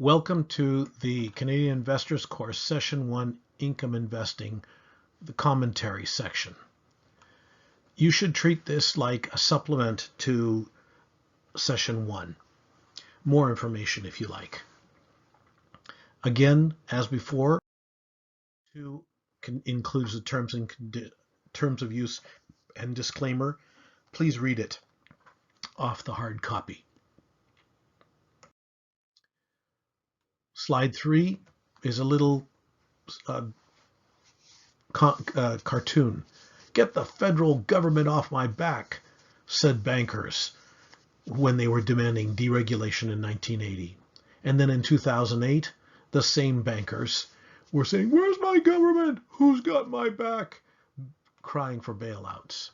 Welcome to the Canadian Investors Course, Session 1, Income Investing, the commentary section. You should treat this like a supplement to Session 1. More information if you like. Again, as before, 2 includes the terms of use and disclaimer. Please read it off the hard copy. Slide 3 is a little cartoon. "Get the federal government off my back," said bankers when they were demanding deregulation in 1980. And then in 2008, the same bankers were saying, "Where's my government? Who's got my back?" crying for bailouts.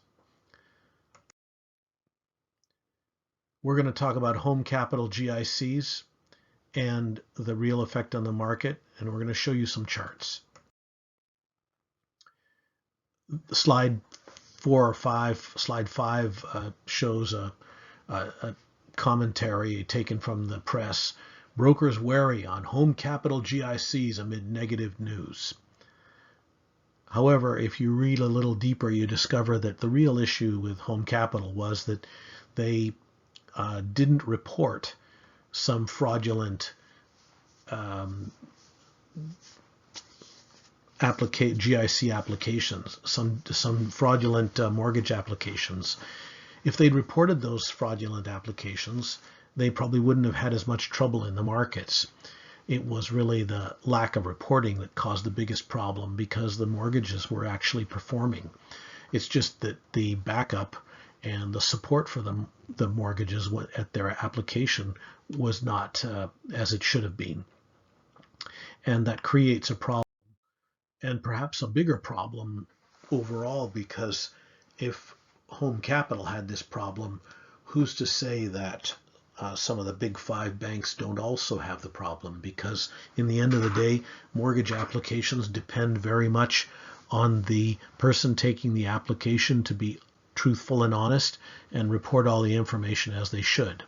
We're going to talk about home capital GICs and the real effect on the market, and we're going to show you some charts. Slide 5 shows a commentary taken from the press. "Brokers wary on home capital GICs amid negative news." However, if you read a little deeper, you discover that the real issue with home capital was that they didn't report some fraudulent GIC applications, some fraudulent mortgage applications. If they'd reported those fraudulent applications, they probably wouldn't have had as much trouble in the markets. It was really the lack of reporting that caused the biggest problem, because the mortgages were actually performing. It's just that the backup and the support for the mortgages at their application was not as it should have been. And that creates a problem, and perhaps a bigger problem overall, because if home capital had this problem, who's to say that some of the big 5 banks don't also have the problem? Because in the end of the day, mortgage applications depend very much on the person taking the application to be truthful and honest and report all the information as they should.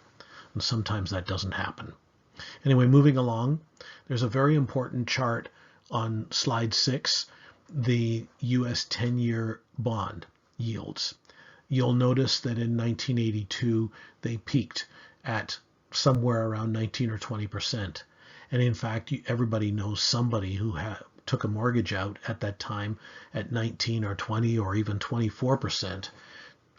And sometimes that doesn't happen. Anyway, moving along, there's a very important chart on slide 6, the US 10-year bond yields. You'll notice that in 1982, they peaked at somewhere around 19 or 20%. And in fact, everybody knows somebody who took a mortgage out at that time at 19 or 20 or even 24%,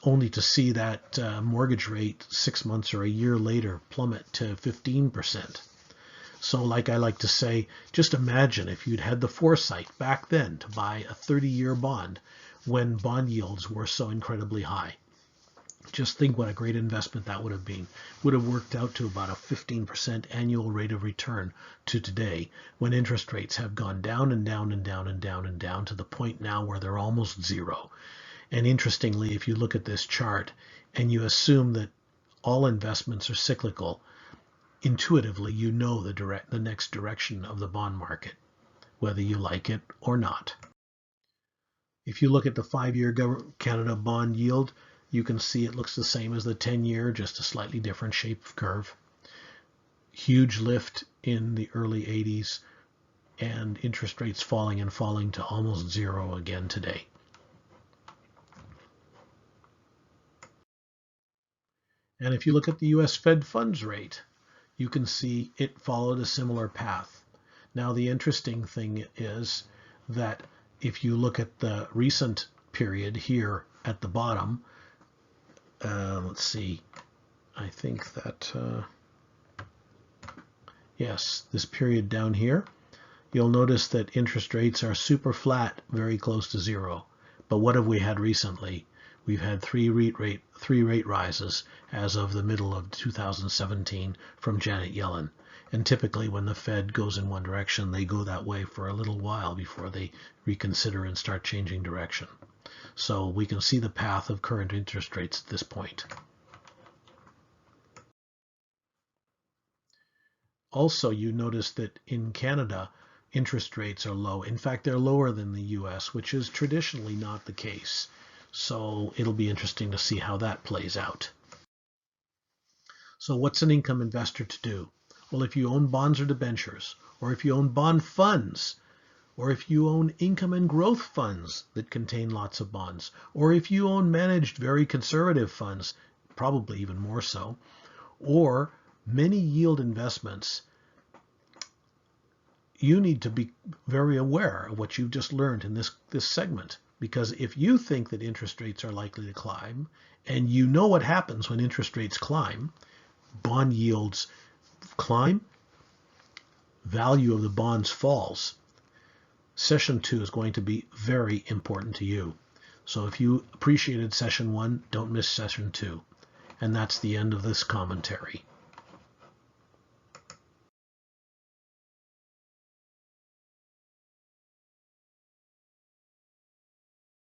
only to see that mortgage rate 6 months or a year later plummet to 15%. So like I like to say, just imagine if you'd had the foresight back then to buy a 30-year bond when bond yields were so incredibly high. Just think what a great investment that would have been. Would have worked out to about a 15% annual rate of return to today, when interest rates have gone down and down and down and down and down to the point now where they're almost zero. And interestingly, if you look at this chart and you assume that all investments are cyclical, intuitively you know the next direction of the bond market, whether you like it or not. If you look at the 5-year Canada bond yield, you can see it looks the same as the 10-year, just a slightly different shape of curve. Huge lift in the early 80s, and interest rates falling and falling to almost zero again today. And if you look at the US Fed funds rate, you can see it followed a similar path. Now, the interesting thing is that if you look at the recent period here at the bottom, let's see, I think that, yes, this period down here, you'll notice that interest rates are super flat, very close to zero. But what have we had recently? We've had three rate rises as of the middle of 2017 from Janet Yellen. And typically when the Fed goes in one direction, they go that way for a little while before they reconsider and start changing direction. So we can see the path of current interest rates at this point. Also, you notice that in Canada, interest rates are low. In fact, they're lower than the US, which is traditionally not the case. So it'll be interesting to see how that plays out. So what's an income investor to do? Well, if you own bonds or debentures, or if you own bond funds, or if you own income and growth funds that contain lots of bonds, or if you own managed very conservative funds, probably even more so, or many yield investments, you need to be very aware of what you've just learned in this segment. Because if you think that interest rates are likely to climb, and you know what happens when interest rates climb, bond yields climb, value of the bonds falls. Session 2 is going to be very important to you. So if you appreciated Session 1, don't miss Session 2. And that's the end of this commentary.